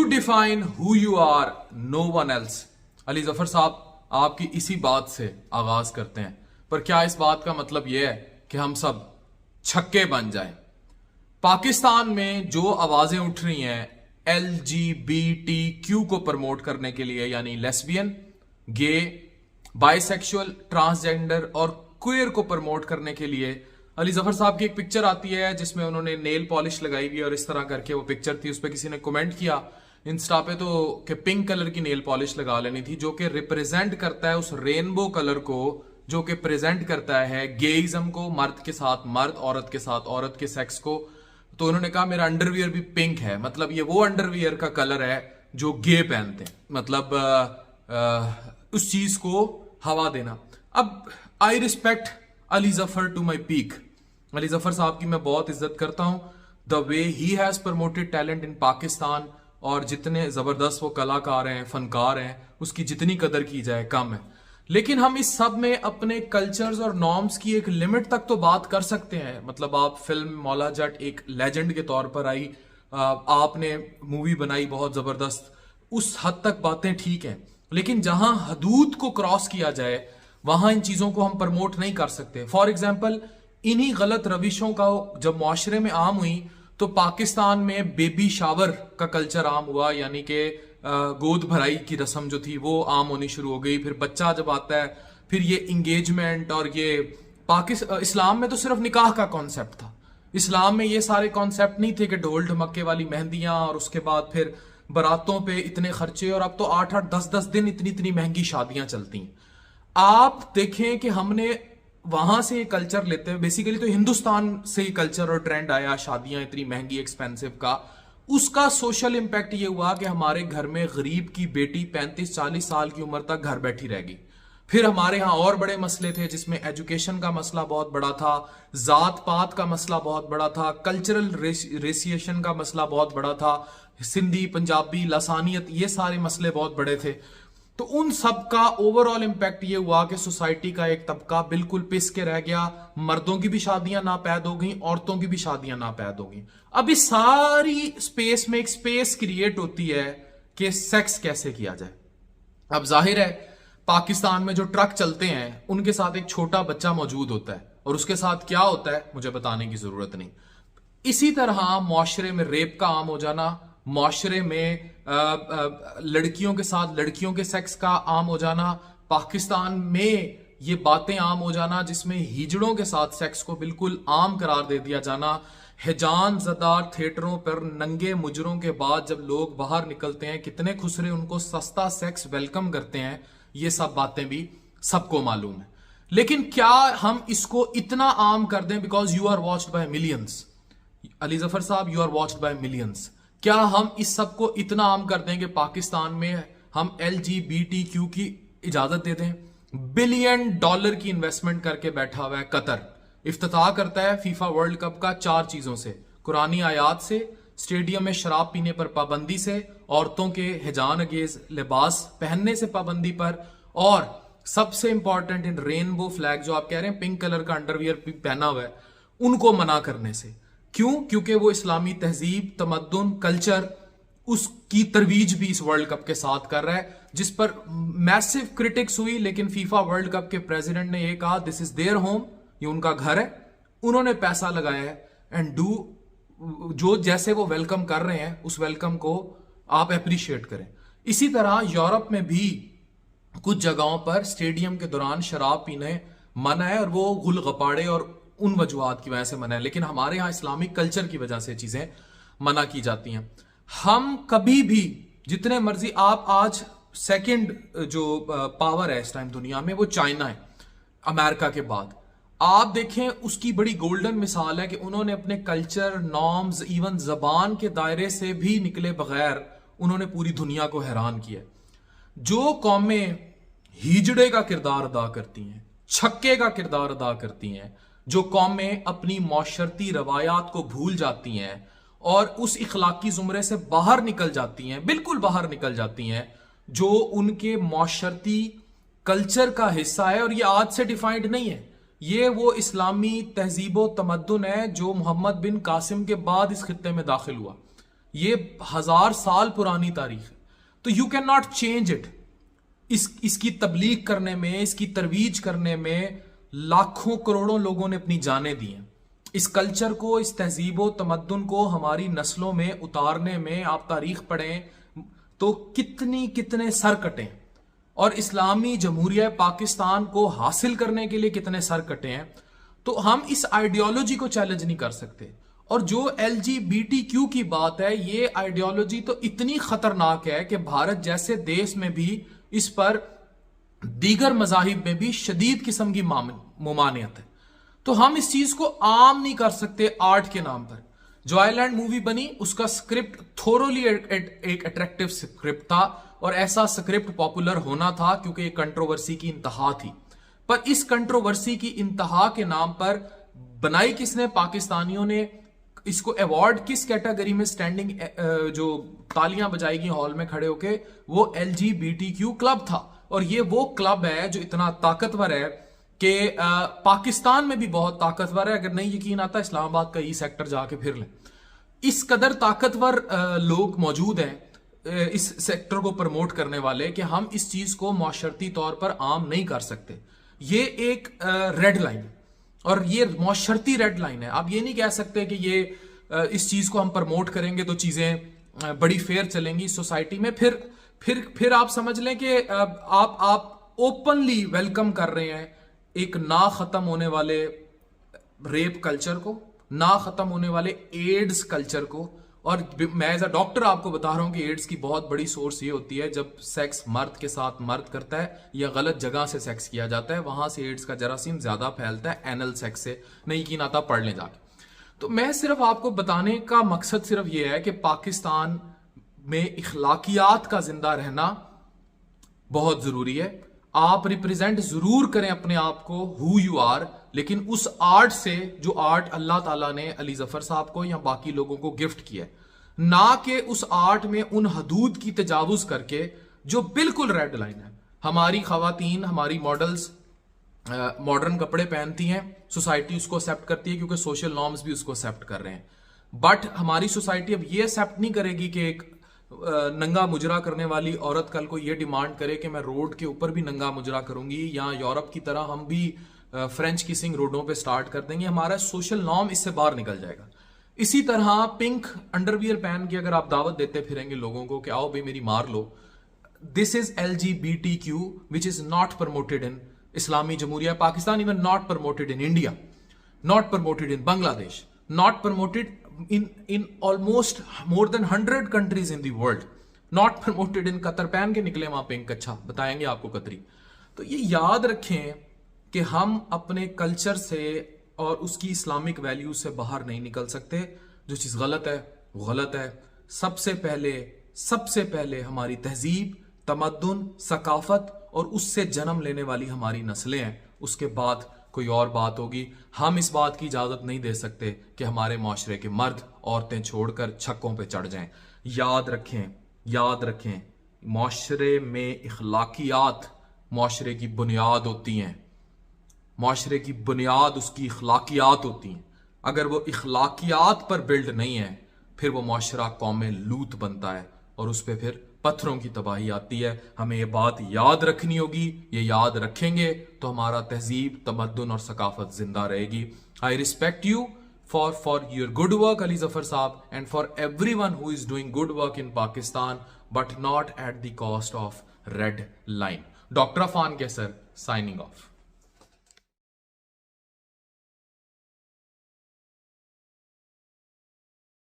define who you are, no one else. Ali Zafar साहब आपकी इसी बात से आगाज करते हैं, पर क्या इस बात का मतलब यह है कि हम सब छक्के बन जाएं? पाकिस्तान में जो आवाजें उठ रही हैं LGBTQ को प्रमोट करने के लिए, यानी लेस्बियन, गे, बाइसेक्सुअल, ट्रांसजेंडर और क्वेयर को प्रमोट करने के लिए, अली जफर साहब की एक पिक्चर आती है जिसमें उन्होंने नेल पॉलिश लगाई हुई और इस तरह करके वो पिक्चर थी। उस पर किसी ने कमेंट किया इंस्टा पे तो कि पिंक कलर की नेल पॉलिश लगा लेनी थी, जो कि रिप्रेजेंट करता है उस रेनबो कलर को, जो कि प्रेजेंट करता है गेइज्म को, मर्द के साथ मर्द, औरत के साथ औरत के सेक्स को। तो उन्होंने कहा मेरा अंडरवियर भी पिंक है, मतलब ये वो अंडरवियर का कलर है जो गे पहनते हैं, मतलब उस चीज को हवा देना। अब I respect Ali Zafar to my peak. Ali Zafar साहब की मैं बहुत इज्जत करता हूं, the way he has promoted talent in Pakistan, और जितने जबरदस्त वो कलाकार हैं, फनकार हैं, उसकी जितनी कदर की जाए कम है। लेकिन हम इस सब में अपने कल्चर्स और नॉर्म्स की एक लिमिट तक तो बात कर सकते हैं। मतलब आप फिल्म मौला जट एक लेजेंड के तौर पर आई, आपने मूवी बनाई बहुत जबरदस्त, उस हद तक बातें ठीक हैं, लेकिन जहां हदूद को क्रॉस किया जाए वहां इन चीजों को हम प्रमोट नहीं कर सकते। फॉर एग्जाम्पल, इन्हीं गलत रविशों का जब मुआशरे में आम हुई तो पाकिस्तान में बेबी शावर का कल्चर आम हुआ, यानी कि गोद भराई की रस्म जो थी वो आम होनी शुरू हो गई। फिर बच्चा जब आता है, फिर ये इंगेजमेंट, और ये इस्लाम में तो सिर्फ निकाह का कॉन्सेप्ट था। इस्लाम में ये सारे कॉन्सेप्ट नहीं थे कि ढोल ढमक्के वाली मेहंदियां और उसके बाद फिर बारातों पे इतने खर्चे, और अब तो 8-8 10-10 दिन इतनी इतनी महंगी शादियां चलती हैं। आप देखें कि हमने वहां से कल्चर लेते हैं, बेसिकली तो हिंदुस्तान से ही कल्चर और ट्रेंड आया शादियां इतनी महंगी एक्सपेंसिव का। उसका सोशल इंपैक्ट ये हुआ कि हमारे घर में गरीब की बेटी 35-40 साल की उम्र तक घर बैठी रह गई। फिर हमारे यहाँ और बड़े मसले थे जिसमें एजुकेशन का मसला बहुत बड़ा था, जात पात का मसला बहुत बड़ा था, कल्चरल रेसिएशन का मसला बहुत बड़ा था, सिंधी, पंजाबी, लसानियत, ये सारे मसले बहुत बड़े थे। तो उन सब का ओवरऑल इंपैक्ट ये हुआ कि सोसाइटी का एक तबका बिल्कुल पिस के रह गया। मर्दों की भी शादियां नापैद हो गई, औरतों की भी शादियां नापैद हो गई। अब इस सारी स्पेस में एक स्पेस क्रिएट होती है कि सेक्स कैसे किया जाए। अब जाहिर है पाकिस्तान में जो ट्रक चलते हैं उनके साथ एक छोटा बच्चा मौजूद होता है, और उसके साथ क्या होता है मुझे बताने की जरूरत नहीं। इसी तरह मुआशरे में रेप का आम हो जाना, मुआशरे में लड़कियों के साथ लड़कियों के सेक्स का आम हो जाना, पाकिस्तान में ये बातें आम हो जाना जिसमें हिजड़ों के साथ सेक्स को बिल्कुल आम करार दे दिया जाना, हिजान ज़दार थिएटरों पर नंगे मुजरों के बाद जब लोग बाहर निकलते हैं कितने खुसरे उनको सस्ता सेक्स वेलकम करते हैं, ये सब बातें भी सबको मालूम है। लेकिन क्या हम इसको इतना आम कर दें because you are watched by millions? Ali Zafar साहब, you are watched by millions. क्या हम इस सब को इतना आम कर दें कि पाकिस्तान में हम LGBTQ की इजाजत दे दें? $1 बिलियन की इन्वेस्टमेंट करके बैठा हुआ है कतर, इफ्तिताह करता है फीफा वर्ल्ड कप का 4 चीजों से, कुरानी आयात से, स्टेडियम में शराब पीने पर पाबंदी से, औरतों के हिजान अगेज लिबास पहनने से पाबंदी पर, और सबसे इंपॉर्टेंट इन रेनबो फ्लैग जो आप कह रहे हैं पिंक कलर का अंडरवियर पहना हुआ है, उनको मना करने से। क्यों? क्योंकि वो इस्लामी तहजीब, तमद्दुन, कल्चर, उसकी तरवीज भी इस वर्ल्ड कप के साथ कर रहा है, जिस पर मैसिव क्रिटिक्स हुई। लेकिन फीफा वर्ल्ड कप के प्रेसिडेंट ने ये कहा दिस इज देयर होम, ये उनका घर है, उन्होंने पैसा लगाया है, एंड डू जो जैसे वो वेलकम कर रहे हैं उस वेलकम को आप अप्रिशिएट करें। इसी तरह यूरोप में भी कुछ जगहों पर स्टेडियम के दौरान शराब पीने मना है, और वो गुल गपाड़े और उन वजूहात की वजह से मना है। लेकिन हमारे यहाँ इस्लामिक कल्चर की वजह से चीजें मना की जाती हैं। हम कभी भी जितने मर्जी, आप आज सेकंड जो पावर है इस टाइम दुनिया में वो चाइना है अमेरिका के बाद। आप देखें उसकी बड़ी गोल्डन मिसाल है कि उन्होंने अपने कल्चर, नॉर्म्स, इवन जबान के दायरे से भी निकले बगैर उन्होंने पूरी दुनिया को हैरान किया। जो कौमें हिजड़े का किरदार अदा करती हैं, छक्के का किरदार अदा करती हैं, जो कौमें अपनी मौशरती रवायात को भूल जाती हैं और उस इखलाकी जुमरे से बाहर निकल जाती हैं, बिल्कुल बाहर निकल जाती हैं, जो उनके मौशरती कल्चर का हिस्सा है, और ये आज से डिफाइंड नहीं है, ये वो इस्लामी तहजीब व तमद्दुन है जो मोहम्मद बिन कासिम के बाद इस खित्ते में दाखिल हुआ। یہ 1000 سال پرانی تاریخ ہے. تو you can not change it. اس کی تبلیغ کرنے میں, اس کی ترویج کرنے میں لاکھوں کروڑوں لوگوں نے اپنی جانیں دی ہیں. اس کلچر کو, اس تہذیب و تمدن کو ہماری نسلوں میں اتارنے میں آپ تاریخ پڑھیں تو کتنے سر کٹے ہیں, اور اسلامی جمہوریہ پاکستان کو حاصل کرنے کے لیے کتنے سر کٹے ہیں. تو ہم اس آئیڈیالوجی کو چیلنج نہیں کر سکتے. اور جو LGBTQ کی بات ہے, یہ آئیڈیالوجی تو اتنی خطرناک ہے کہ بھارت جیسے دیش میں بھی اس پر دیگر مذاہب میں بھی شدید قسم کی ممانعت ہے. تو ہم اس چیز کو عام نہیں کر سکتے آرٹ کے نام پر. جو آئی لینڈ مووی بنی, اس کا سکرپٹ تھورولی ایک اٹریکٹیو سکرپٹ تھا, اور ایسا سکرپٹ پاپولر ہونا تھا کیونکہ یہ کنٹروورسی کی انتہا تھی. پر اس کنٹروورسی کی انتہا کے نام پر بنائی کس نے؟ پاکستانیوں نے. اس کو ایوارڈ کس کیٹیگری میں اسٹینڈنگ جو تالیاں بجائی گئی ہال میں کھڑے ہو کے, وہ LGBTQ کلب تھا. اور یہ وہ کلب ہے جو اتنا طاقتور ہے کہ پاکستان میں بھی بہت طاقتور ہے. اگر نہیں یقین آتا, اسلام آباد کا ای سیکٹر جا کے پھر لیں. اس قدر طاقتور لوگ موجود ہیں اس سیکٹر کو پروموٹ کرنے والے کہ ہم اس چیز کو معاشرتی طور پر عام نہیں کر سکتے. یہ ایک ریڈ لائن, اور یہ معاشرتی ریڈ لائن ہے. آپ یہ نہیں کہہ سکتے کہ یہ اس چیز کو ہم پروموٹ کریں گے تو چیزیں بڑی فیئر چلیں گی سوسائٹی میں. پھر آپ سمجھ لیں کہ آپ اوپنلی ویلکم کر رہے ہیں ایک نہ ختم ہونے والے ریپ کلچر کو, نہ ختم ہونے والے ایڈز کلچر کو. اور میں ایز اے ڈاکٹر آپ کو بتا رہا ہوں کہ ایڈز کی بہت بڑی سورس یہ ہوتی ہے جب سیکس مرد کے ساتھ مرد کرتا ہے یا غلط جگہ سے سیکس کیا جاتا ہے, وہاں سے ایڈز کا جراثیم زیادہ پھیلتا ہے اینل سیکس سے. نہیں یقین آتا, پڑھ لیں جا کے. تو میں صرف آپ کو بتانے کا مقصد صرف یہ ہے کہ پاکستان میں اخلاقیات کا زندہ رہنا بہت ضروری ہے. آپ ریپریزنٹ ضرور کریں اپنے آپ کو ہو یو آر, لیکن اس آرٹ سے جو آرٹ اللہ تعالیٰ نے علی ظفر صاحب کو یا باقی لوگوں کو گفٹ کیا ہے, نہ کہ اس آرٹ میں ان حدود کی تجاوز کر کے جو بالکل ریڈ لائن ہے. ہماری خواتین, ہماری ماڈلز ماڈرن کپڑے پہنتی ہیں, سوسائٹی اس کو ایکسیپٹ کرتی ہے کیونکہ سوشل نارمز بھی اس کو ایکسیپٹ کر رہے ہیں. بٹ ہماری سوسائٹی اب یہ ایکسیپٹ نہیں کرے گی کہ ایک ننگا مجرا کرنے والی عورت کل کو یہ ڈیمانڈ کرے کہ میں روڈ کے اوپر بھی ننگا مجرا کروں گی, یا یورپ کی طرح ہم بھی فرینچ کسنگ روڈوں پہ سٹارٹ کر دیں گے. ہمارا سوشل نارم اس سے باہر نکل جائے گا. اسی طرح پنک انڈر ویئر پہن کے اگر آپ دعوت دیتے پھریں گے لوگوں کو کہ آؤ بھائی میری مار لو, دس از LGBTQ which is not promoted in اسلامی جمہوریہ Pakistan, even not promoted in India, not promoted in Bangladesh, not promoted in almost more than 100 countries in the world, not promoted in قطر. پہن کے نکلے وہاں پنک, اچھا بتائیں گے آپ کو قطری. تو یہ یاد رکھیں کہ ہم اپنے کلچر سے اور اس کی اسلامک ویلیو سے باہر نہیں نکل سکتے. جو چیز غلط ہے وہ غلط ہے. سب سے پہلے ہماری تہذیب, تمدن, ثقافت اور اس سے جنم لینے والی ہماری نسلیں ہیں, اس کے بعد کوئی اور بات ہوگی. ہم اس بات کی اجازت نہیں دے سکتے کہ ہمارے معاشرے کے مرد عورتیں چھوڑ کر چھکوں پہ چڑھ جائیں. یاد رکھیں معاشرے میں اخلاقیات معاشرے کی بنیاد ہوتی ہیں. معاشرے کی بنیاد اس کی اخلاقیات ہوتی ہیں. اگر وہ اخلاقیات پر بلڈ نہیں ہے پھر وہ معاشرہ قوم لوط بنتا ہے اور اس پہ پھر پتھروں کی تباہی آتی ہے. ہمیں یہ بات یاد رکھنی ہوگی. یہ یاد رکھیں گے تو ہمارا تہذیب, تمدن اور ثقافت زندہ رہے گی. I respect you for your good work Ali Zafar صاحب, and for everyone who is doing good work in Pakistan, but not at the cost of red line. Doctor Affan کیسر signing off.